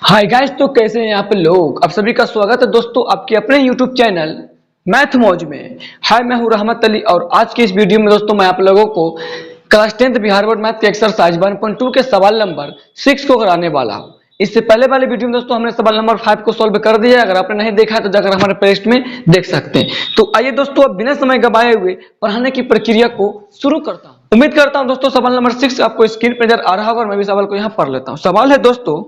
Hi guys, तो कैसे हैं आप लोग। आप सभी का स्वागत है दोस्तों आपके अपने यूट्यूब चैनल मैथ मौज में। हाय, मैं हूं रहमत अली और आज की इस वीडियो में दोस्तों मैं आप लोगों को class 10th Bihar board math के एक्सरसाइज 1.2 के सवाल नंबर 6 को कराने वाला हूं। इससे पहले वाले वीडियो में दोस्तों हमने सवाल नंबर 5 को सॉल्व कर दिया है। अगर आपने नहीं देखा तो जाकर हमारे प्लेलिस्ट में देख सकते हैं। तो आइए दोस्तों, अब बिना समय गवाए हुए पढ़ाने की प्रक्रिया को शुरू करता हूं। उम्मीद करता हूं दोस्तों सवाल नंबर 6 आपको स्क्रीन पर नजर आ रहा होगा और मैं भी सवाल को यहां पढ़ लेता हूं। सवाल है दोस्तों,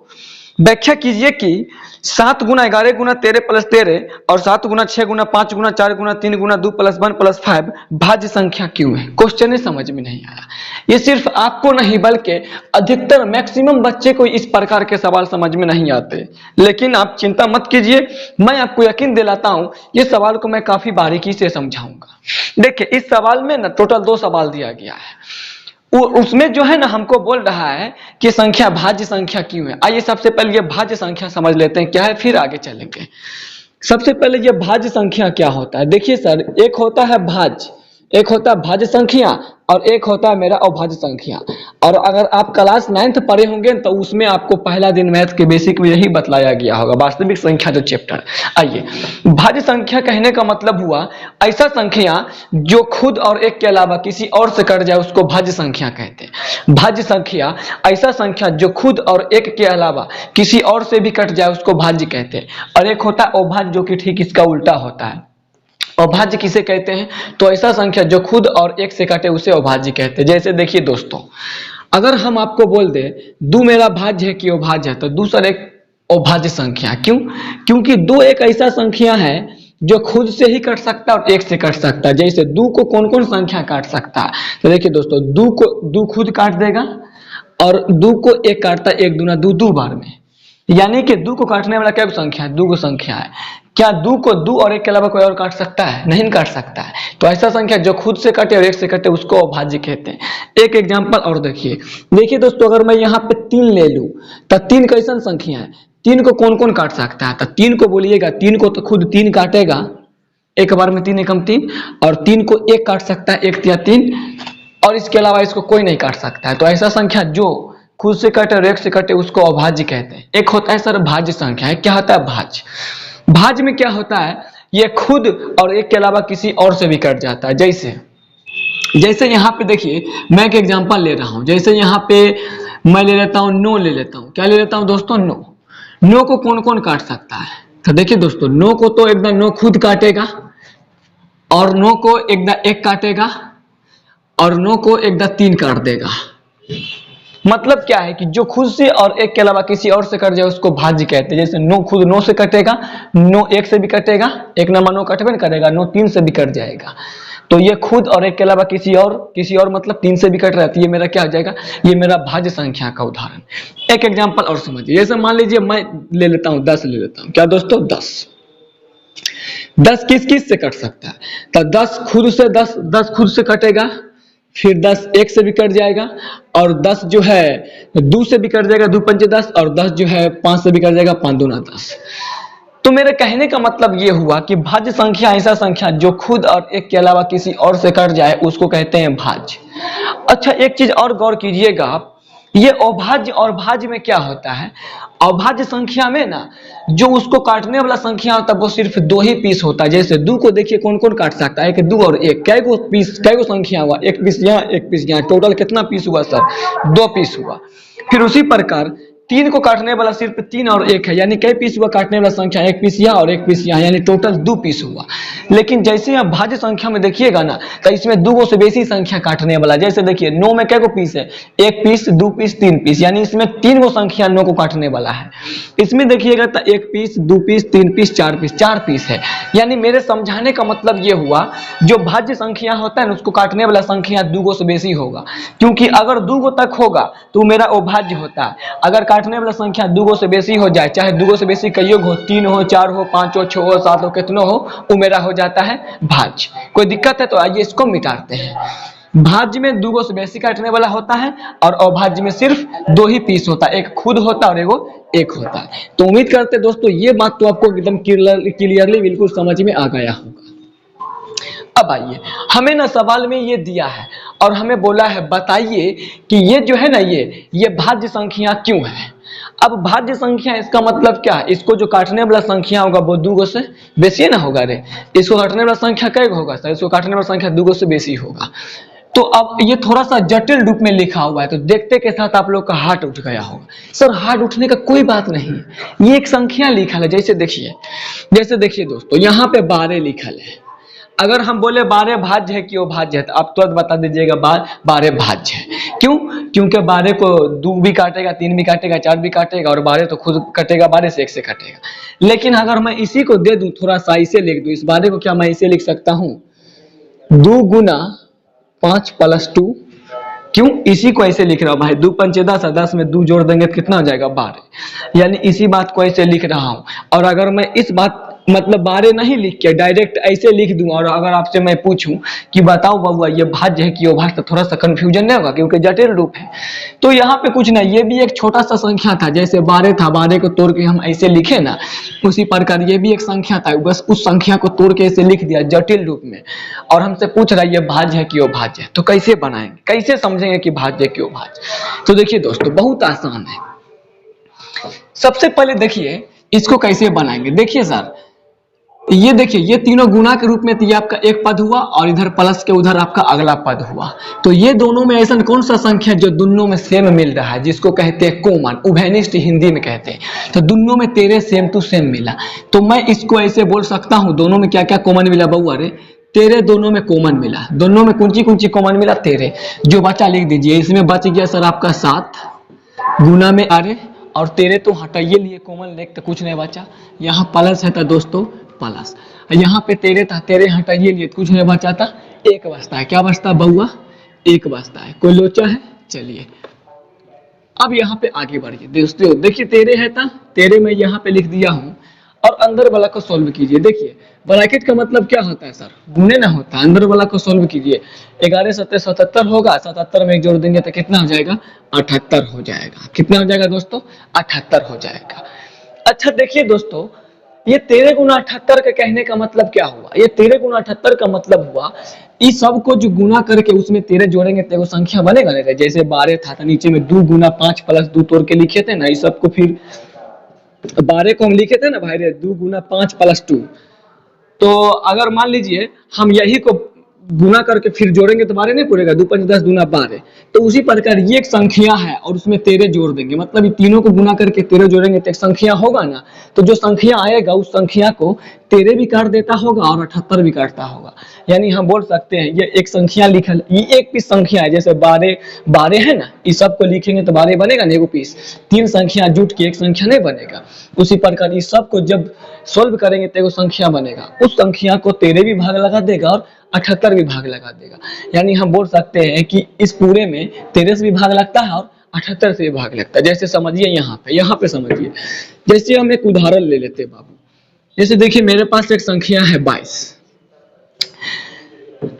व्याख्या कीजिए कि 7 गुना 11 गुना 13 प्लस 13 और 7 गुना 6 गुना 5 गुना 4 गुना 3 गुना 2 प्लस 1 प्लस 5 भाज्य संख्या क्यों है। क्वेश्चन ही समझ में नहीं आया। ये सिर्फ आपको नहीं बल्कि अधिकतर मैक्सिमम बच्चे को इस प्रकार के सवाल समझ में नहीं आते। लेकिन आप चिंता मत कीजिए, मैं आपको यकीन दिलाता हूं ये सवाल को मैं काफी बारीकी से समझाऊंगा। देखिए, इस सवाल में ना टोटल 2 सवाल दिया गया है। उसमें जो है ना हमको बोल रहा है कि संख्या भाज्य संख्या क्यों है। आइए सबसे पहले ये भाज्य संख्या समझ लेते हैं क्या है, फिर आगे चलेंगे। सबसे पहले ये भाज्य संख्या क्या होता है। देखिए सर, एक होता है भाज्य, एक होता है भाज्य संख्या और एक होता है मेरा अभाज्य संख्या। और अगर आप क्लास 9th पढ़े होंगे तो उसमें आपको पहला दिन मैथ के बेसिक में यही बतलाया गया होगा, वास्तविक संख्या जो चैप्टर। आइए, भाज्य संख्या कहने का मतलब हुआ ऐसा संख्या जो खुद और एक के अलावा किसी और से कट जाए उसको भाज्य संख्या कहते हैं। भाज्य संख्या ऐसा संख्या जो खुद और एक के अलावा किसी और से भी कट जाए उसको भाज्य कहते हैं। और एक होता है अभाज्य जो कि ठीक इसका उल्टा होता है। अभाज्य किसे कहते हैं, तो ऐसा संख्या जो खुद और एक से कटे उसे अभाज्य कहते हैं। जैसे देखिए दोस्तों, अगर हम आपको बोल दे दो मेरा भाज्य है कि अभाज्य है, तो दूसरा एक अभाज्य संख्या। क्यों? क्योंकि दो एक ऐसा संख्या है जो खुद से ही कट सकता है और एक से कट सकता है। जैसे दो को कौन कौन संख्या काट सकता है, तो देखिए दोस्तों, दो को दो खुद काट देगा और दो को एक काटता है, एक दूना दो, दो बार में। यानी कि दो को काटने वाला क्या संख्या है, दो को संख्या है। क्या दो को दो और एक के अलावा कोई और काट सकता है? नहीं काट सकता है। तो ऐसा संख्या जो खुद से कटे और एक से कटे उसको अभाज्य कहते हैं। एक एग्जांपल और देखिए। देखिए दोस्तों, अगर मैं यहाँ पे 3 ले लूं तो 3 कैसन संख्या है, 3 को कौन कौन काट सकता है, तो 3 को बोलिएगा, 3 को तो खुद 3 काटेगा, एक बार में 3 एकम 3, और 3 को एक काट सकता है, एक या 3, और इसके अलावा इसको कोई नहीं काट सकता है। तो ऐसा संख्या जो खुद से कटे और एक से कटे उसको अभाज्य कहते हैं। एक होता है सर भाज्य संख्या है। क्या होता है भाज्य? भाज्य में क्या होता है, ये खुद और एक के अलावा किसी और से भी कट जाता है। जैसे यहाँ पे देखिए, मैं एक एग्जांपल ले रहा हूं। जैसे यहाँ पे मैं ले लेता हूं 9 ले लेता हूं। क्या ले लेता हूं दोस्तों? 9। 9 को कौन कौन काट सकता है, तो देखिए दोस्तों, 9 को तो एकदम 9 खुद काटेगा और 9 को एकदम 1 काटेगा और 9 को एकदम 3 काट देगा। मतलब क्या है कि जो खुद से और एक के अलावा किसी और से कट जाए उसको भाज्य कहते हैं। जैसे 9 खुद 9 से कटेगा, 9 एक से भी कटेगा, एक नंबर 9 कटबे नहीं करेगा, 9 3 से भी कट जाएगा। तो ये खुद और एक के अलावा किसी और मतलब 3 से भी कट रहा है, तो ये मेरा क्या हो जाएगा, ये मेरा भाज्य संख्या का उदाहरण। एक एग्जांपल और समझिए। जैसे मान लीजिए मैं ले लेता हूं 10 ले लेता हूं। क्या दोस्तों? 10 किस किस से कट सकता है, तो 10 खुद से कटेगा, फिर 10 एक से भी कट जाएगा, और 10 जो है 2 से भी कट जाएगा, 2 पंचे 10, और 10 जो है 5 से भी कट जाएगा, 5 दूना 10। तो मेरे कहने का मतलब ये हुआ कि भाज्य संख्या ऐसा संख्या जो खुद और एक के अलावा किसी और से कट जाए उसको कहते हैं भाज्य। अच्छा, एक चीज और गौर कीजिएगा आप, ये अभाज्य और भाज्य में क्या होता है। अभाज्य संख्या में ना जो उसको काटने वाला संख्या होता है वो सिर्फ 2 ही पीस होता है। जैसे 2 को देखिए कौन कौन काट सकता है, एक 2 और 1, कै गो संख्या हुआ, एक पीस यहाँ एक पीस यहाँ, टोटल कितना पीस हुआ सर? 2 पीस हुआ। फिर उसी प्रकार 3 को काटने वाला सिर्फ 3 और 1 है, यानी कई पीस हुआ काटने वाला संख्या, एक पीस यहाँ और एक पीस यहाँ, यानी टोटल 2 पीस हुआ। लेकिन जैसे आप भाज्य संख्या में देखिएगा ना, तो इसमें 2 से बेसी संख्या काटने वाला। जैसे देखिए 9 में कै गो पीस है, 1 पीस 2 पीस 3 पीस, यानी इसमें 3 गो संख्या 9 को काटने वाला है। इसमें देखिएगा तो 1 पीस 2 पीस 3 पीस 4 पीस है। यानी मेरे समझाने का मतलब ये हुआ, जो भाज्य संख्या होता है ना उसको काटने वाला संख्या 2 गो से बेसी होगा। क्योंकि अगर 2 गो तक होगा तो मेरा अभाज्य होता है। अगर काटने वाला संख्या 2 गो से बेसी हो जाए, चाहे 2 गो से बेसी कई हो, 3 हो 4 हो 5 हो 6 हो 7 हो, कितनो हो, वो मेरा हो जाता है भाज्य। कोई दिक्कत है तो आइए इसको मिटाते हैं। भाज्य में 2 गो से बेसी काटने वाला होता है और अभाज्य में सिर्फ 2 ही पीस होता है, एक खुद होता है और एक होता है। तो उम्मीद करते हैं दोस्तों ये बात तो आपको एकदम क्लियरली बिल्कुल समझ में आ गया होगा। अब आइए, हमें ना सवाल में ये दिया है और हमें बोला है बताइए कि ये जो है ना ये भाज्य संख्या क्यों है। अब भाज्य संख्या इसका मतलब क्या है, इसको जो काटने वाला संख्या होगा वो 2 से बेसी ना होगा रे। इसको काटने वाला संख्या कै होगा सर, इसको काटने वाला संख्या 2 से बेसी होगा। तो अब ये थोड़ा सा जटिल रूप में लिखा हुआ है, तो देखते के साथ आप लोग का हाथ उठ गया होगा। सर हाथ उठने का कोई बात नहीं है, ये एक संख्या लिखा है। जैसे देखिए दोस्तों, यहाँ पे 12 लिखल है। अगर हम बोले 12 भाज्य है कि वो भाज्य है, तो आप तुरंत बता दीजिएगा 12 भाज्य है। क्यों? क्योंकि 12 को 2 भी काटेगा, 3 भी काटेगा, 4 भी काटेगा, और 12 तो खुद कटेगा, 12 से 1 से कटेगा। लेकिन अगर मैं इसी को दे दूं, थोड़ा सा इसे लिख दूं, इस 12 को क्या मैं इसे लिख सकता हूं, 2 गुना 5 प्लस 2। क्यों इसी को ऐसे लिख रहा हूं भाई, 2 पंचे 10 है, 10 में 2 जोड़ देंगे तो कितना हो जाएगा 12। यानी इसी बात को ऐसे लिख रहा हूं। और अगर मैं इस बात मतलब 12 नहीं लिख के डायरेक्ट ऐसे लिख दूं, और अगर आपसे मैं पूछूं कि बताओ बबुआ ये भाज्य है कि अभाज्य, तो थोड़ा सा कंफ्यूजन नहीं होगा, क्योंकि जटिल रूप है। तो यहाँ पे कुछ नहीं, ये भी एक छोटा सा संख्या था। जैसे 12 था, 12 को तोड़ के हम ऐसे लिखे ना, उसी प्रकार ये भी एक संख्या था, बस उस संख्या को तोड़ के ऐसे लिख दिया जटिल रूप में। और हमसे पूछ रहा है ये भाज्य है कि अभाज्य है, तो कैसे बनाएंगे, कैसे समझेंगे कि भाज्य है कि अभाज्य। तो देखिए दोस्तों, बहुत आसान है। सबसे पहले देखिए इसको कैसे बनाएंगे। देखिए सर, ये देखिए, ये तीनों गुना के रूप में, तो ये आपका एक पद हुआ, और इधर प्लस के उधर आपका अगला पद हुआ। तो ये दोनों में ऐसा कौन सा संख्या जो दोनों में सेम मिल रहा है, जिसको कहते हैं कॉमन, उभयनिष्ठ हिंदी में कहते हैं। तो दोनों में तेरे सेम टू सेम मिला, तो मैं इसको ऐसे बोल सकता हूं, दोनों में क्या क्या कॉमन मिला बउआ रे, तेरे दोनों में कॉमन मिला। दोनों में कौन सी कॉमन मिला, तेरे। जो बचा लिख दीजिए, इसमें बच गया सर आपका 7 गुना में आरे, और तेरे तो हटाइए लिए कॉमन लेख, तो कुछ नहीं बचा। यहाँ प्लस है था दोस्तों, प्लस। यहाँ पे तेरे था, तेरे हटाइए लिए, कुछ नहीं बचा था, 1 बचता है। क्या बचता है बउआ, 1 बचता है। कोई लोचा है? चलिए अब यहाँ पे आगे बढ़िए दोस्तों। देखिए तेरे है था, तेरे में यहाँ पे लिख दिया हूँ, और अंदर वाला को सॉल्व कीजिए। देखिए ब्रैकेट का मतलब क्या होता है सर, गुने ना होता है। अंदर वाला को सॉल्व कीजिए, 11 7 77 होगा, 77 में 1 जोड़ देंगे तो कितना हो जाएगा, 78 हो जाएगा। कितना हो जाएगा दोस्तों, 78 हो जाएगा। अच्छा देखिए दोस्तों, ये 13 गुना 78 के कहने का मतलब क्या हुआ, ये 13 गुना 78 का मतलब हुआ, इस सब को जो गुना करके उसमें 13 जोड़ेंगे तो संख्या बनेगा ना। जैसे 12 था तो नीचे में 2 गुना 5 प्लस 2 तोड़ के लिखे थे ना, इस सब को फिर 12 को हम लिखे थे ना भाई रे, 2 गुना 5 प्लस 2। तो अगर मान लीजिए हम यही को गुना करके फिर जोड़ेंगे तो 12 नहीं पूरेगा, 2 5 10 गुना 12। तो उसी प्रकार ये एक संख्या है, और उसमें 13 जोड़ देंगे, मतलब ये तीनों को गुना करके 13 जोड़ेंगे तो एक संख्या होगा ना। तो जो संख्या आएगा उस संख्या को 13 भी काट देता होगा और 78 भी काटता होगा। यानी हम बोल सकते हैं ये एक संख्या लिखल, ये एक पीस संख्या है। जैसे 12 है ना, इस सब को लिखेंगे तो 12 बनेगा ना, एगो पीस। 3 संख्या जुट के एक संख्या नहीं बनेगा। उसी प्रकार इस सब को जब सोल्व करेंगे तो एगो संख्या बनेगा, उस संख्या को 13 भी भाग लगा देगा और 78 भी भाग लगा देगा। यानी हम बोल सकते हैं कि इस पूरे में 13 से भी भाग लगता है और 78 से भी भाग लगता है। जैसे समझिए यहाँ पे समझिए, जैसे हम एक उदाहरण ले लेते हैं बाबू। जैसे देखिए मेरे पास एक संख्या है 22,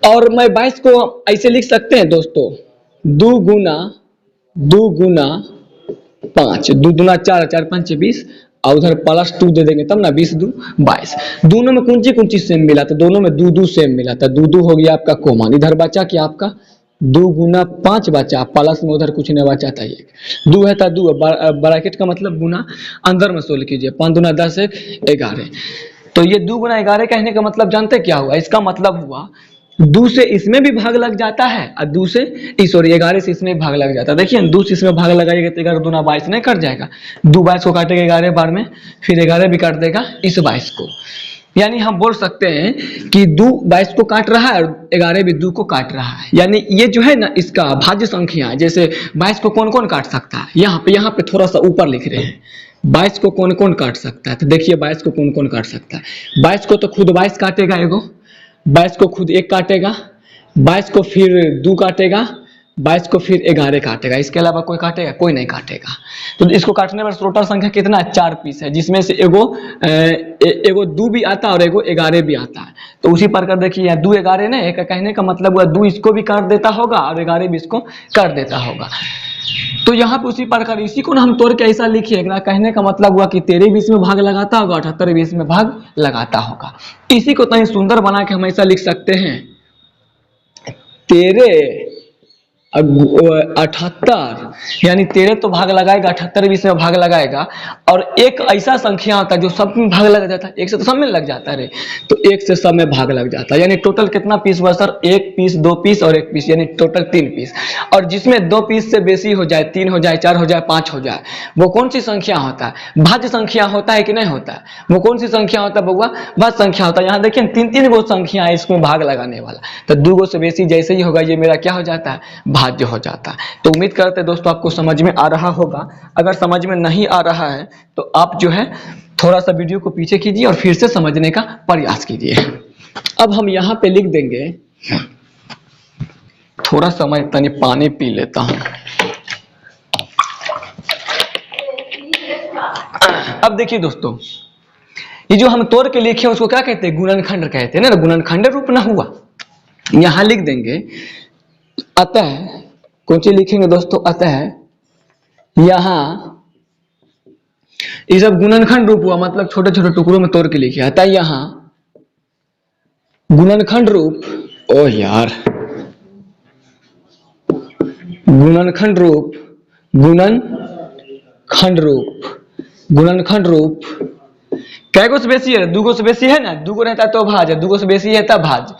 और मैं 22 को ऐसे लिख सकते हैं दोस्तों, 2 गुना 5, 2 गुना 4, 4 5 20, और उधर प्लस 2 दे देंगे तब ना, 20 2 22। दोनों में कौन सी सेम मिला था, दोनों में 2 2 सेम मिला था। 2 2 हो गया आपका कॉमन, इधर बचा क्या आपका 2 गुना 5 बचा, प्लस में उधर कुछ नहीं बचा था, 1 2 है था 2, ब्रैकेट का मतलब गुना, अंदर में सोल्व कीजिए, 5 दूना 10 1 11। तो ये 2 गुना 11 कहने का मतलब जानते क्या हुआ, इसका मतलब हुआ 2 से इसमें भी भाग लग जाता है, और 2 से 11 से इसमें भाग लग जाता है। देखिए 2 से इसमें भाग लगाएगा तो 11 दूना 22 नहीं कट जाएगा, 2 22 को काटेगा 11 बार में, फिर 11 भी काट देगा इस 22 को। यानी हम बोल सकते हैं कि 2 22 को काट रहा है और 11 भी 2 को काट रहा है। यानी ये जो है ना इसका भाज्य संख्या है। जैसे 22 को कौन कौन काट सकता है, यहाँ पे थोड़ा सा ऊपर लिख रहे हैं, 22 को कौन कौन काट सकता है। तो देखिए 22 को कौन कौन काट सकता है, 22 को तो खुद 22 काटेगा एगो, 22 को खुद 1 काटेगा, 22 को फिर 2 काटेगा, 22 को फिर 11 काटेगा। इसके अलावा कोई काटेगा, कोई नहीं काटेगा। तो इसको काटने पर टोटल संख्या कितना है, 4 पीस है, जिसमें से एगो 2 भी आता है और एगो 11 भी आता है। तो उसी प्रकार देखिए यहाँ 2 11 ने, एक कहने का मतलब हुआ 2 इसको भी काट देता होगा और 11 भी इसको काट देता होगा। तो यहाँ पे उसी प्रकार इसी को ना हम तोड़ के ऐसा लिखिए, कहने का मतलब हुआ कि 13 भी इसमें भाग लगाता होगा, 78 भी इसमें भाग लगाता होगा। इसी को तनी सुंदर बना के हम ऐसा लिख सकते हैं, 13 78 यानी 13 तो भाग लगाएगा, 78 भी इसमें भाग लगाएगा। और एक ऐसा संख्या होता है जो सब में भाग लग जाता है, एक से तो सब में लग जाता है रे, तो एक से सब में भाग लग जाता है। यानी टोटल कितना पीस हुआ सर? एक पीस, दो पीस और एक पीस, यानी टोटल 3 पीस। और जिसमें 2 पीस से बेसी हो जाए, 3 हो जाए, 4 हो जाए, 5 हो जाए, वो कौन सी संख्या होता है? भाज्य संख्या होता है कि नहीं होता है? वो कौन सी संख्या होता है बउआ? भाज्य संख्या होता है। यहाँ देखिए 3 गो संख्या है इसमें भाग लगाने वाला, तो 2 गो से बेसी जैसे ही होगा ये मेरा क्या हो जाता है? भाज्य हो जाता है। तो उम्मीद करते हैं दोस्तों आपको समझ में आ रहा होगा। अगर समझ में नहीं आ रहा है तो आप जो है थोड़ा सा वीडियो को पीछे कीजिए और फिर से समझने का प्रयास कीजिए। अब हम यहाँ पे लिख देंगे, थोड़ा सा मैं तनी पानी पी लेता हूं। अब देखिए दोस्तों, ये जो हम तोड़ के लिखे उसको क्या कहते हैं? गुणनखंड कहते हैं ना, गुणनखंड रूप ना हुआ। यहां लिख देंगे अतः, कौन सी लिखेंगे दोस्तों? अतः यहां ये सब गुणनखंड रूप हुआ, मतलब छोटे छोटे टुकड़ों में तोड़ के लिखे। अतः यहां गुणनखंड रूप, ओह यार, गुणनखंड रूप, गुणनखंड रूप, गुणनखंड रूप कै गो से बेसी है? 2 गो से बेसी है ना, 2 गो रहता है तो भाज्य, 2 गो से बेसी है तब भाज्य।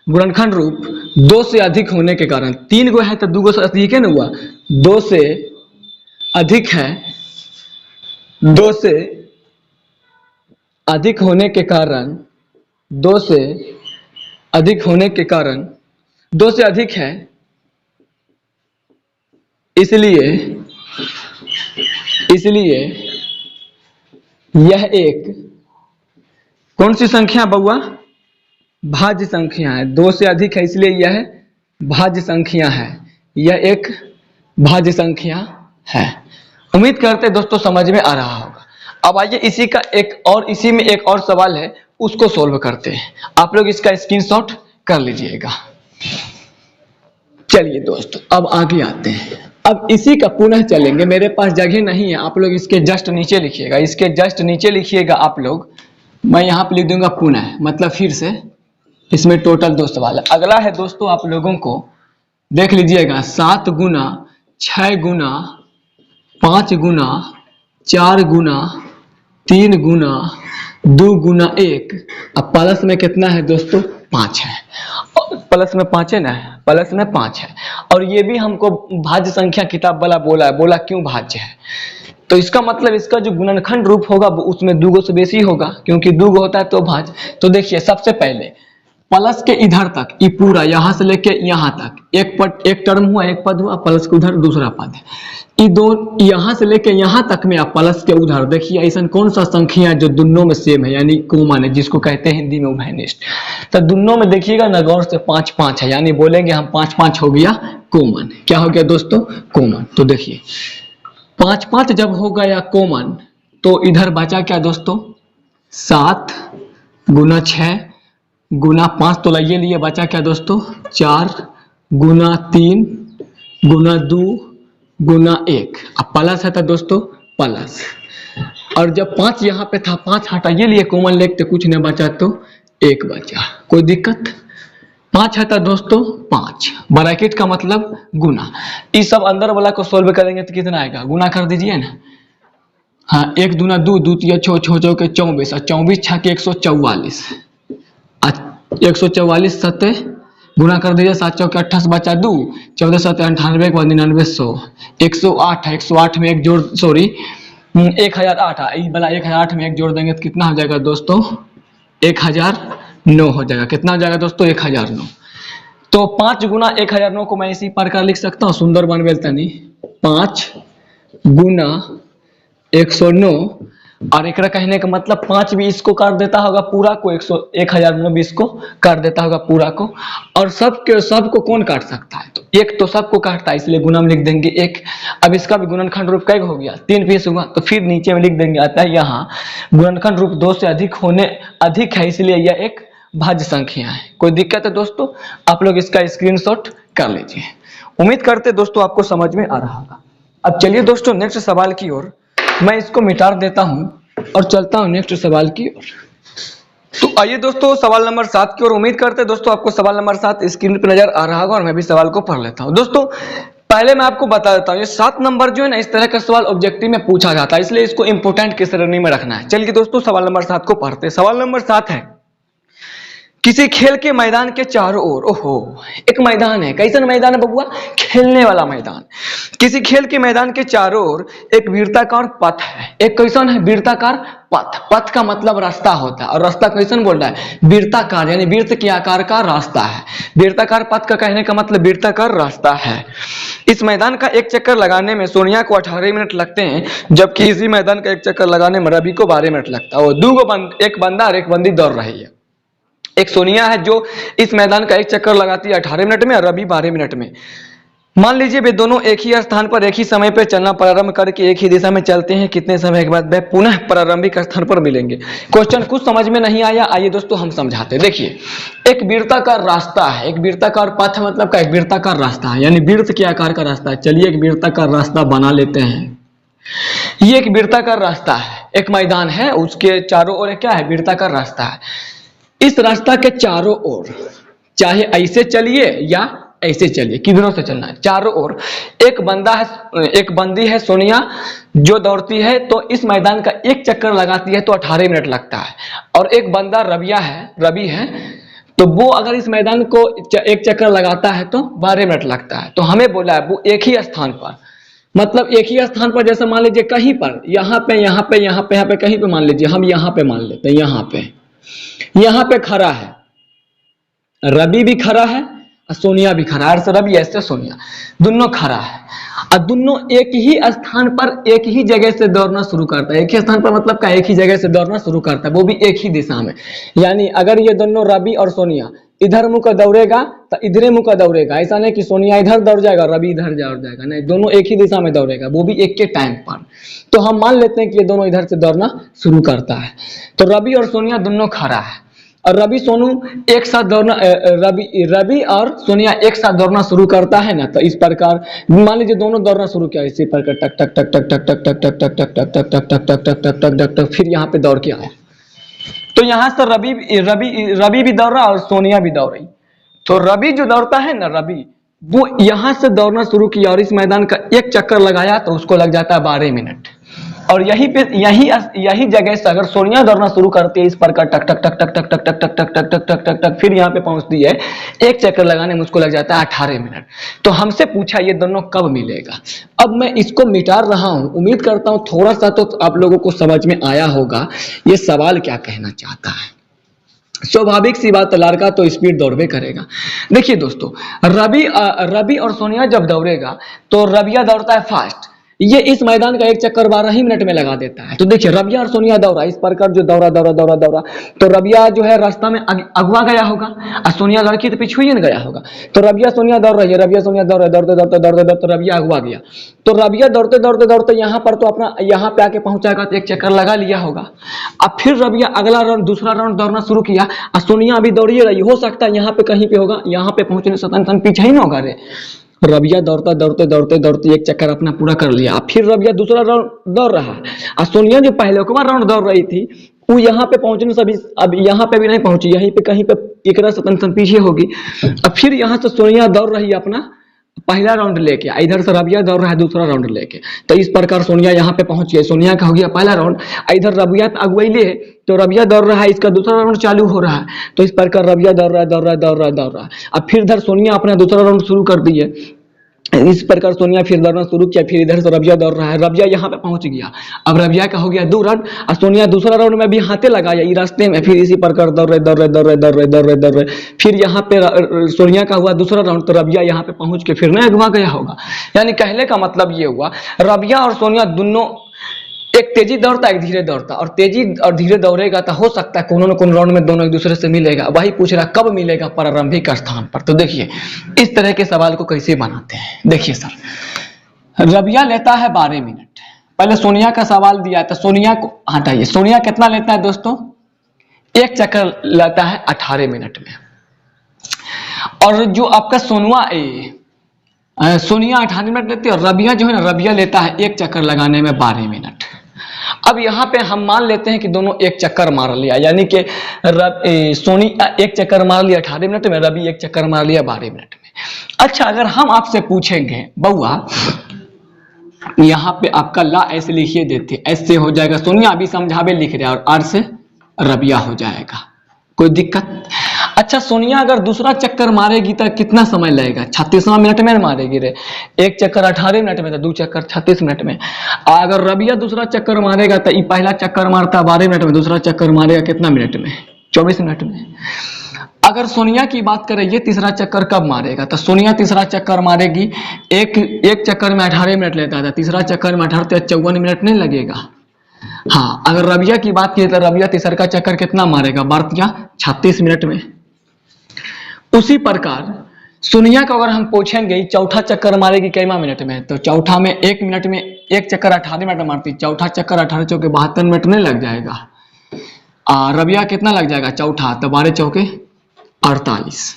गुणनखंड रूप 2 से अधिक होने के कारण, 3 गो है तो 2 गो से अधिक है ना हुआ, 2 से अधिक है, 2 से अधिक होने के कारण, 2 से अधिक होने के कारण, 2 से अधिक है, इसलिए यह एक कौन सी संख्या बउआ? भाज्य संख्या है। 2 से अधिक है इसलिए यह भाज्य संख्या है, यह एक भाज्य संख्या है। उम्मीद करते हैं दोस्तों समझ में आ रहा होगा। अब आइए इसी का एक और, इसी में एक और सवाल है, उसको सोल्व करते हैं। आप लोग इसका स्क्रीनशॉट कर लीजिएगा। चलिए दोस्तों अब आगे आते हैं। अब इसी का पुनः चलेंगे, मेरे पास जगह नहीं है, आप लोग इसके जस्ट नीचे लिखिएगा, इसके जस्ट नीचे लिखिएगा आप लोग। मैं यहाँ पे लिख दूंगा पुनः, मतलब फिर से। इसमें टोटल 2 सवाल है। अगला है दोस्तों आप लोगों को, देख लीजिएगा, 7 गुना 6 गुना 5 गुना 4 गुना 3 गुना 2 गुना 1, अब प्लस में कितना है दोस्तों? 5 है। प्लस में 5 है ना, प्लस में 5 है। और ये भी हमको भाज्य संख्या किताब वाला बोला है, बोला क्यों भाज्य है? तो इसका मतलब इसका जो गुणनखंड रूप होगा उसमें 2 गो से बेसी होगा, क्योंकि 2 गो होता है तो भाज्य। तो देखिए सबसे पहले प्लस के इधर तक, ये पूरा यहां से लेके यहां तक एक टर्म हुआ, एक पद हुआ, प्लस के उधर दूसरा पद है। ये दो यहां से लेके यहां तक में आप प्लस के उधर देखिए ऐसा कौन सा संख्या है जो दोनों में सेम है, यानी कॉमन है, जिसको कहते हैं हिंदी में उभयनिष्ठ। तो दोनों में देखिएगा ना गौर से 5 5 है, यानी बोलेंगे हम 5 5 हो गया कॉमन। क्या हो गया दोस्तों? कॉमन। तो देखिए 5 5 जब हो गया कॉमन तो इधर बचा क्या दोस्तों? 7 गुना 6 गुना 5, तो ये लिए बचा क्या दोस्तों? 4 गुना 3 गुना 2 गुना 1, अब प्लस है था दोस्तों प्लस। और जब 5 यहाँ पे था, 5 हटाइए लिए कॉमन लेते, कुछ नहीं बचा तो 1 बचा, कोई दिक्कत? 5 है था दोस्तों 5, ब्रैकेट का मतलब गुना। इस सब अंदर वाला को सोल्व करेंगे तो कितना आएगा? गुना कर दीजिए ना। हाँ, 1 दूना 2, 2 तिया 6, 6 चौके 24, और 24 छके 144, 144 सत्ते गुना कर दीजिए, 7 चौके 28 बचा 2, 14 सत्ते 98 के बाद 99 100, 108 है, 108 में एक जोड़, सॉरी 1008 है, वाला 1008 में एक जोड़ देंगे तो कितना हो जाएगा दोस्तों? 1009 हो जाएगा। कितना हो जाएगा दोस्तों? 1009। तो 5 गुना 1009 को मैं इसी प्रकार लिख सकता हूँ, सुंदर बनवेल तनी, 5 गुना 109, और एक कहने का मतलब 5 भी इसको काट देता होगा पूरा को, 1009 भी इसको काट देता होगा पूरा को। और सबको कौन काट सकता है? तो 1 तो सबको काटता है, इसलिए गुना में लिख देंगे 1। अब इसका भी गुणनखंड रूप कैसे हो गया? 3 पीस हुआ, तो फिर नीचे में लिख देंगे आता है यहाँ गुणनखंड रूप 2 से अधिक है, इसलिए यह एक भाज्य संख्या है। कोई दिक्कत है दोस्तों? आप लोग इसका स्क्रीनशॉट कर लीजिए। उम्मीद करते दोस्तों आपको समझ में आ रहा होगा। अब चलिए दोस्तों नेक्स्ट सवाल की ओर, मैं इसको मिटा देता हूं और चलता हूं नेक्स्ट सवाल की ओर। तो आइए दोस्तों सवाल नंबर 7 की ओर। उम्मीद करते हैं दोस्तों आपको सवाल नंबर 7 स्क्रीन पर नजर आ रहा होगा और मैं भी सवाल को पढ़ लेता हूं। दोस्तों पहले मैं आपको बता देता हूं, ये 7 नंबर जो है ना, इस तरह का सवाल ऑब्जेक्टिव में पूछा जाता है, इसलिए इसको इंपोर्टेंट की श्रेणी में रखना है। चलिए दोस्तों सवाल नंबर 7 को पढ़ते हैं। सवाल नंबर 7 है, किसी खेल के मैदान के चारों ओर, ओहो, एक मैदान है। कैसा मैदान है बबुआ? खेलने वाला मैदान। किसी खेल के मैदान के चारों ओर एक वृत्ताकार पथ है। एक कैसन है? वृत्ताकार पथ। पथ का मतलब रास्ता होता है, और रास्ता कैसन बोल रहा है? वृत्ताकार, यानी वृत्त के आकार का रास्ता है। वृत्ताकार पथ का कहने का मतलब वृत्ताकार रास्ता है। इस मैदान का एक चक्कर लगाने में सोनिया को 18 मिनट लगते हैं, जबकि इसी मैदान का एक चक्कर लगाने में रवि को 12 मिनट लगता है। वो एक बंदा और एक बंदी दौड़ रही है। एक सोनिया है जो इस मैदान का एक चक्कर लगाती है 18 मिनट में और रवि 12 मिनट में। मान लीजिए वे दोनों एक ही स्थान पर एक ही समय पर चलना प्रारंभ करके एक ही दिशा में चलते हैं। कितने समय के बाद वे पुनः प्रारंभिक स्थान पर मिलेंगे? क्वेश्चन कुछ समझ में नहीं आया, आइए दोस्तों हम समझाते हैं। देखिए, एक वृत्ताकार रास्ता है, एक वृत्ताकार पथ मतलब का एक वृत्ताकार रास्ता है, यानी वृत्त के आकार का रास्ता है। चलिए एक वृत्ताकार रास्ता बना लेते हैं। ये एक वृत्ताकार रास्ता है, एक मैदान है, उसके चारों ओर क्या है? वृत्ताकार रास्ता है। इस रास्ता के चारों ओर चाहे ऐसे चलिए या ऐसे चलिए, किधरों से चलना है, चारों ओर एक बंदा है, एक बंदी है सोनिया जो दौड़ती है, तो इस मैदान का एक चक्कर लगाती है तो 18 मिनट लगता है। और एक बंदा रवि है, तो वो अगर इस मैदान को एक चक्कर लगाता है तो 12 मिनट लगता है। तो हमें बोला है वो एक ही स्थान पर, मतलब एक ही स्थान पर, जैसे मान लीजिए कहीं पर, यहाँ पे कहीं पे, मान लीजिए हम यहाँ पे मान लेते हैं, यहाँ पे खड़ा है, रवि भी खड़ा है और सोनिया भी खड़ा है। ऐसे रवि ऐसे सोनिया दोनों खड़ा है, और दोनों एक ही स्थान पर एक ही जगह से दौड़ना शुरू करता है। एक ही स्थान पर मतलब का एक ही जगह से दौड़ना शुरू करता है, वो भी एक ही दिशा में। यानी अगर ये दोनों रवि और सोनिया इधर मुंह का दौड़ेगा तो इधरे मुंह का दौड़ेगा। ऐसा नहीं कि सोनिया इधर दौड़ जाएगा रवि इधर दौड़ जाएगा, नहीं, दोनों एक ही दिशा में दौड़ेगा, वो भी एक के टाइम पर। तो हम मान लेते हैं कि ये दोनों इधर से दौड़ना शुरू करता है। तो रवि और सोनिया दोनों खड़ा है, और रवि सोनू एक साथ दौड़ना, रवि और सोनिया एक साथ दौड़ना शुरू करता है ना। तो इस प्रकार मान लीजिए दोनों दौड़ना शुरू किया, इसी प्रकार टक टक टक टक टक टक टक टक टक टक टक टक टक टक टक टक टक टक, फिर यहाँ पे दौड़ के आया। तो यहाँ से रवि भी दौड़ रहा और सोनिया भी दौड़ रही। तो रवि जो दौड़ता है ना, रवि वो यहाँ से दौड़ना शुरू किया और इस मैदान का एक चक्कर लगाया तो उसको लग जाता है 12 मिनट। और यही जगह से अगर सोनिया दौड़ना शुरू करती है इस प्रकार टक टक टक टक टक टक टक टक टक टक टक टक टक टक, फिर यहाँ पे पहुंचती है, एक चक्कर लगाने में उसको लग जाता है 18 मिनट। तो हमसे पूछा ये दोनों कब मिलेगा। अब मैं इसको मिटा रहा हूं, उम्मीद करता हूं थोड़ा सा तो आप लोगों को समझ में आया होगा ये सवाल क्या कहना चाहता है। स्वाभाविक सी बात, लड़का तो स्पीड दौड़बे करेगा। देखिए दोस्तों, रवि और सोनिया जब दौड़ेगा तो रविया दौड़ता है फास्ट, ये इस मैदान का एक चक्कर 12 ही मिनट में लगा देता है। तो देखिए रविया और सोनिया दौड़ा, इस प्रकार जो दौड़ा तो रविया जो है रास्ता में अगवा गया होगा और सोनिया लड़की तो पीछे ही गया होगा। तो रविया सोनिया दौड़ रही है, रविया सोनिया दौड़ रहे, दौड़ते रविया अगवा गया। तो रविया दौड़ते यहाँ पर तो अपना यहाँ पे आके पहुंचाएगा तो एक चक्कर लगा लिया होगा। अब फिर रविया अगला राउंड, दूसरा राउंड दौड़ना शुरू किया और सोनिया अभी दौड़िए रही, हो सकता है यहाँ पे कहीं पे होगा, यहाँ पे पहुंचने से पीछे ही ना होगा रे। रविया दौड़ते एक चक्कर अपना पूरा कर लिया। फिर रविया दूसरा राउंड दौड़ रहा है और सोनिया जो पहले के बार राउंड दौड़ रही थी वो यहाँ पे पहुंचने से अब यहाँ पे भी नहीं पहुंची, यहीं पे कहीं पे एकरा से पीछे होगी। अब फिर यहाँ से सोनिया दौड़ रही है अपना पहला राउंड लेके, इधर से रविया दौड़ रहा है दूसरा राउंड लेके। तो इस प्रकार सोनिया यहाँ पे पहुंच गई, सोनिया का हो गया पहला राउंड, इधर रविया अगुवैले है तो रविया दौड़ रहा है, इसका दूसरा राउंड चालू हो रहा है। तो इस प्रकार रविया दौड़ रहा है। अब फिर इधर सोनिया अपना दूसरा राउंड शुरू कर दी है, इस प्रकार सोनिया फिर दौड़ना शुरू किया। फिर इधर से रविया दौड़ रहा है, रविया यहाँ पे पहुंच गया। अब रविया का हो गया 2 राउंड और सोनिया दूसरा राउंड में भी हाथे लगाया ये रास्ते में। फिर इसी प्रकार दौड़ रहे। फिर यहाँ पे सोनिया का हुआ दूसरा राउंड, तो रविया यहाँ पे पहुंच के फिर नहीं अगवा गया होगा। यानी कहने का मतलब ये हुआ रविया और सोनिया दोनों, एक तेजी दौड़ता एक धीरे दौड़ता, और तेजी और धीरे दौड़ेगा तो हो सकता है कोनो न कोनो राउंड में दोनों एक दूसरे से मिलेगा। वही पूछ रहा कब मिलेगा, प्रारंभिक स्थान पर। तो देखिए इस तरह के सवाल को कैसे बनाते हैं। देखिए सर, रविया लेता है 12 मिनट, पहले सोनिया का सवाल दिया तो सोनिया को हटाइए, सोनिया कितना लेता है दोस्तों, एक चक्कर लेता है 18 मिनट में। और जो आपका सोनिया 18 मिनट लेती है, और रविया जो है ना, रविया लेता है एक चक्कर लगाने में 12 मिनट। अब यहाँ पे हम मान लेते हैं कि दोनों एक चक्कर मार लिया, यानी कि सोनिया एक चक्कर मार लिया 18 मिनट में, रवि एक चक्कर मार लिया 12 मिनट में। अच्छा, अगर हम आपसे पूछेंगे बउआ यहाँ पे आपका ला ऐसे लिखिए देते, ऐसे हो जाएगा सोनिया अभी समझावे लिख रहा है, और आर से रबिया हो जाएगा, कोई दिक्कत? अच्छा, सोनिया अगर दूसरा चक्कर मारेगी तो कितना समय लगेगा? 36वां मिनट में मारेगी रे, एक चक्कर 18 मिनट में, तो दो चक्कर 36 मिनट में। अगर रबिया दूसरा चक्कर मारेगा तो ये पहला चक्कर मारता 12 मिनट में, दूसरा चक्कर मारेगा कितना मिनट में? 24 मिनट में। अगर सोनिया की बात करें ये तीसरा चक्कर कब मारेगा, तो सोनिया तीसरा चक्कर मारेगी, एक चक्कर में 18 मिनट लेता था, तीसरा चक्कर में 18 से 54 मिनट नहीं लगेगा। हाँ, अगर रबिया की बात की तो रबिया तीसरा का चक्कर कितना मारेगा? 12 36 मिनट में। उसी प्रकार सोनिया को अगर हम पूछेंगे चौथा चक्कर मारेगी कैमा मिनट में, तो चौथा में 1 मिनट में एक चक्कर 18 मिनट मारती, चौथा चक्कर 18 चौके 72 मिनट नहीं लग जाएगा। रबिया कितना लग जाएगा चौथा, तो 12 चौके 48।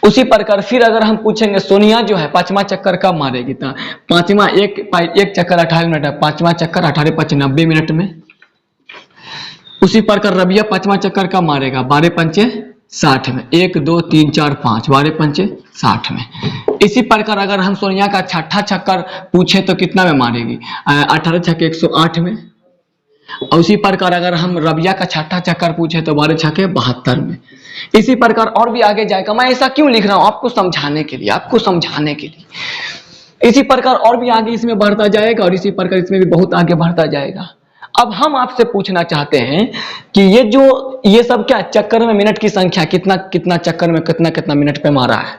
उसी प्रकार फिर अगर हम पूछेंगे सोनिया जो है पांचवा चक्कर कब मारेगी, तो पांचवा एक चक्कर 18 मिनट है, पांचवा चक्कर 18 5 90 मिनट में। उसी प्रकार रबिया पांचवा चक्कर कब मारेगा? 12 पंचे 60 में, 1 2 3 4 5, 12 पंचे 60 में। इसी प्रकार अगर हम सोनिया का छठा चक्कर पूछे तो कितना में मारेगी? 18 छक्के 108 में। और उसी प्रकार अगर हम रबिया का छठा चक्कर पूछे तो 12 छक्के 72 में। इसी प्रकार और भी आगे जाएगा, मैं ऐसा क्यों लिख रहा हूं? आपको समझाने के लिए, आपको समझाने के लिए। इसी प्रकार और भी आगे इसमें बढ़ता जाएगा, और इसी प्रकार इसमें भी बहुत आगे बढ़ता जाएगा। अब हम आपसे पूछना चाहते हैं कि ये सब क्या चक्कर में मिनट की संख्या, कितना कितना चक्कर में कितना कितना मिनट पे मारा है,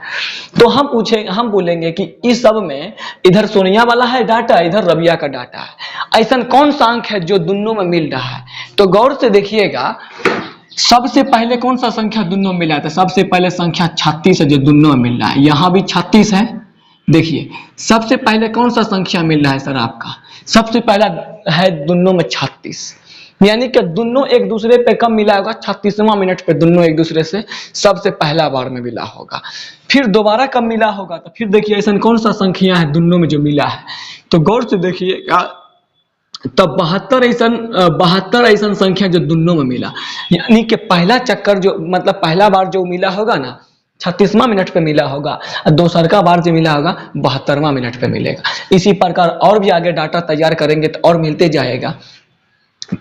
तो हम बोलेंगे कि इस सब में इधर सोनिया वाला है डाटा, इधर रबिया का डाटा है। ऐसा कौन सा अंक है जो दोनों में मिल रहा है? तो गौर से देखिएगा, सबसे पहले कौन सा संख्या दोनों में मिला है? तो सबसे पहले संख्या 36 है जो दोनों में मिल रहा है। यहां भी 36 है। देखिए सबसे पहले कौन सा संख्या मिल रहा है सर आपका? सबसे पहला है दोनों में 36, यानी कि दोनों एक दूसरे पे कब मिला होगा? 36वां मिनट पे दोनों एक दूसरे से सबसे पहला बार में मिला होगा। फिर दोबारा कब मिला होगा? तो फिर देखिए ऐसा कौन सा संख्या है दोनों में जो मिला है, तो गौर से देखिएगा, तब 72 ऐसा संख्या जो दोनों में मिला, यानी कि पहला चक्कर जो मतलब पहला बार जो मिला होगा ना 36वां मिनट पे मिला होगा, और दूसरा बार जो मिला होगा 72वां मिनट पे मिलेगा। इसी प्रकार और भी आगे डाटा तैयार करेंगे तो और मिलते जाएगा।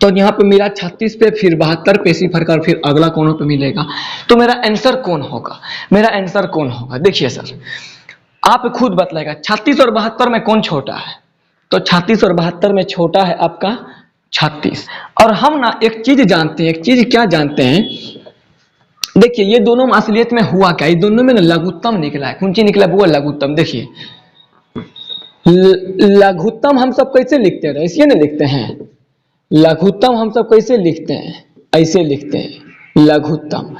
तो यहाँ पे मिला 36 पे, फिर 72 पे, इसी प्रकार फिर अगला कोनों पे मिलेगा। तो मेरा आंसर कौन होगा? मेरा आंसर कौन होगा? देखिए सर आप खुद बतलाएगा 36 और 72 में कौन छोटा है? तो 36 और 72 में छोटा है आपका 36। और हम ना एक चीज जानते हैं, एक चीज क्या जानते हैं, देखिए ये दोनों में असलियत में हुआ क्या, ये दोनों में ना लघुत्तम निकला है। कौन चीज निकला? वो लघुत्तम। देखिए लघुत्तम हम सब कैसे लिखते हैं? ऐसे ना लिखते हैं। लघुत्तम हम सब कैसे लिखते हैं? ऐसे लिखते हैं लघुत्तम।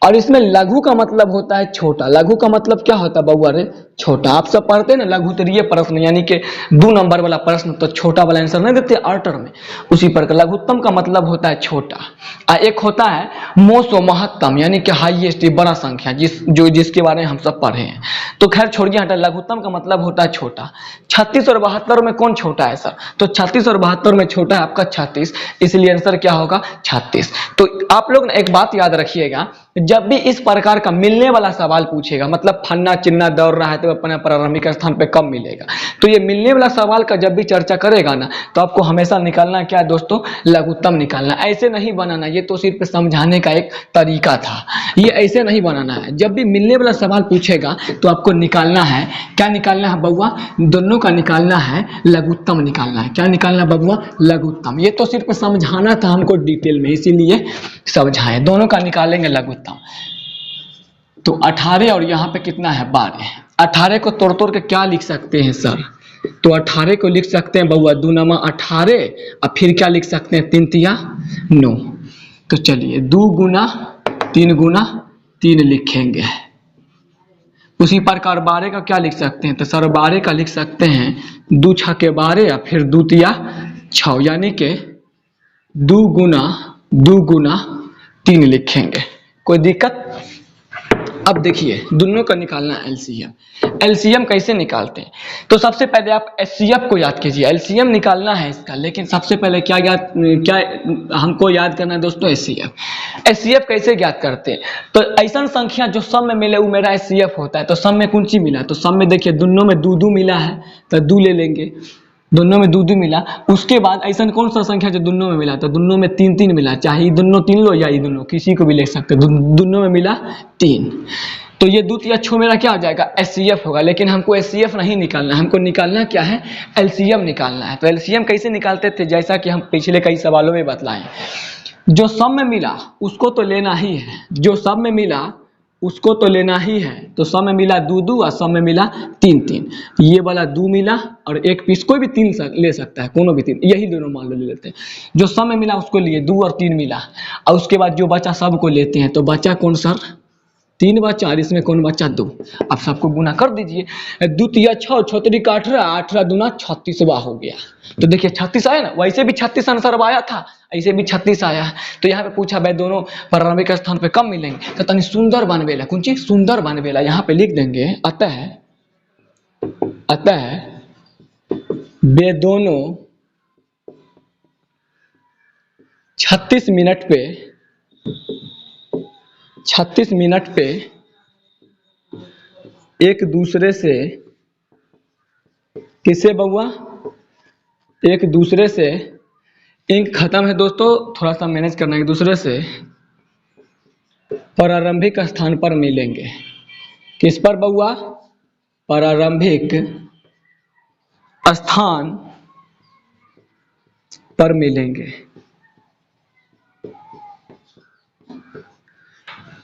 और इसमें लघु का मतलब होता है छोटा। लघु का मतलब क्या होता है बउआ रे? छोटा। आप सब पढ़ते हैं ना लघुत्तरीय प्रश्न, यानी कि 2 नंबर वाला प्रश्न, तो छोटा वाला आंसर नहीं देते आर्टर में। उसी पर लघुत्तम का मतलब होता है छोटा। एक होता है मोसो महत्तम, यानी कि हाईएस्ट, बड़ा संख्या, जिसके बारे में हम सब पढ़े हैं। तो खैर छोड़िए हटा, लघुत्तम का मतलब होता है छोटा। 36 और 72 में कौन छोटा है सर? तो 36 और 72 में छोटा है आपका 36, इसलिए आंसर क्या होगा? 36। तो आप लोग एक बात याद रखिएगा, जब भी इस प्रकार का मिलने वाला सवाल पूछेगा, मतलब फन्ना चिन्ना दौड़ रहा है तो अपने प्रारंभिक स्थान पे कब मिलेगा, तो ये मिलने वाला सवाल का जब भी चर्चा करेगा ना, तो आपको हमेशा निकालना क्या है दोस्तों? लघुत्तम निकालना। ऐसे नहीं बनाना, ये तो सिर्फ समझाने का एक तरीका था, ये ऐसे नहीं बनाना है। जब भी मिलने वाला सवाल पूछेगा तो आपको निकालना है, क्या निकालना है बउआ? दोनों का निकालना है, लघुत्तम निकालना है। क्या निकालना है बउआ? लघुत्तम। ये तो सिर्फ समझाना था हमको डिटेल में, इसीलिए समझाएं। दोनों का निकालेंगे लघुत्तम। तो 18 और यहाँ पे कितना है? 12। 18 को तोड़ तोड़ के क्या लिख सकते हैं सर? तो 18 को लिख सकते हैं बउआ 2 नमा 18, और फिर क्या लिख सकते हैं? 3 तिया 9। तो चलिए 2 गुना 3 गुना 3 लिखेंगे। उसी प्रकार 12 का क्या लिख सकते हैं? तो सर 12 का लिख सकते हैं 2 छक्के 12, या फिर 2 तिया 6, यानी कि 2 गुना 3 लिखेंगे। कोई दिक्कत? अब देखिए दोनों का निकालना है एलसीएम। एलसीएम कैसे निकालते हैं? तो सबसे पहले आप एचसीएफ को याद कीजिए। एलसीएम निकालना है इसका, लेकिन सबसे पहले क्या हमको याद करना है दोस्तों? एचसीएफ। एचसीएफ कैसे ज्ञात करते हैं? तो ऐसा संख्या जो सब में मिले वो मेरा एचसीएफ होता है। तो सब में कौन सी मिला? तो सब में देखिए दोनों में दो मिला है तो दो ले लेंगे, दोनों में दो मिला। उसके बाद ऐसा कौन सा संख्या जो दोनों में मिला? तो दोनों में तीन मिला, चाहे दोनों तीन लो या ये दोनों किसी को भी ले सकते हो। दोनों में मिला 3, तो ये 2 या 6 मेरा क्या हो जाएगा? एचसीएफ होगा। लेकिन हमको एचसीएफ नहीं निकालना, हमको निकालना क्या है? एलसीएम निकालना है। तो एलसीएम कैसे निकालते थे? जैसा कि हम पिछले कई सवालों में बतलाए, जो सब में मिला उसको तो लेना ही है, जो सब में मिला उसको तो लेना ही है। तो सब में मिला 2 और सब में मिला 3। ये वाला 2 मिला और एक पीस कोई भी 3 ले सकता है, कोनो भी 3, यही दोनों मान लो ले लेते हैं। जो सब में मिला उसको लिए 2 और 3 मिला, और उसके बाद जो बचा सबको लेते हैं। तो बचा कौन सर? 3 बचा, और इसमें कौन बचा? 2। अब सबको गुना कर दीजिए। 2 तिया 6, 6 तिरिका 18, 18 दूना 36वां हो गया। तो देखिए 36 आया ना, वैसे भी 36 आंसर आया था, ऐसे भी 36 आया। तो यहाँ पे पूछा भाई दोनों प्रारंभिक स्थान पे कब मिलेंगे? तो तनी सुंदर बनवेला, कौन चीज? सुंदर बनवेला। यहाँ पे लिख देंगे अतः वे दोनों 36 मिनट पे एक दूसरे से, किससे बउआ? एक दूसरे से, इंक खत्म है दोस्तों, थोड़ा सा मैनेज करना है। एक दूसरे से प्रारंभिक स्थान पर मिलेंगे। किस पर बउआ? प्रारंभिक स्थान पर मिलेंगे।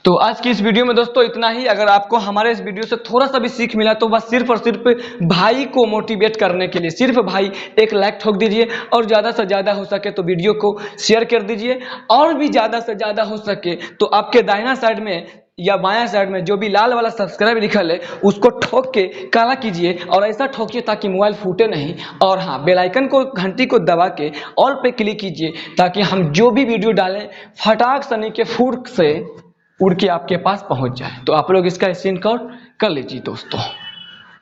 तो आज की इस वीडियो में दोस्तों इतना ही। अगर आपको हमारे इस वीडियो से थोड़ा सा भी सीख मिला तो बस सिर्फ और सिर्फ भाई को मोटिवेट करने के लिए सिर्फ भाई एक लाइक ठोक दीजिए, और ज़्यादा से ज़्यादा हो सके तो वीडियो को शेयर कर दीजिए, और भी ज़्यादा से ज़्यादा हो सके तो आपके दाहिना साइड में या बायां साइड में जो भी लाल वाला सब्सक्राइब लिखल है उसको ठोक के काला कीजिए, और ऐसा ठोकिए ताकि मोबाइल फूटे नहीं। और हाँ, बेल आइकन को, घंटी को दबा के ऑल पे क्लिक कीजिए, ताकि हम जो भी वीडियो डालें फटाक सनी के फूट से उड़ के आपके पास पहुंच जाए। तो आप लोग इसका स्क्रीनशॉट कर लीजिए दोस्तों।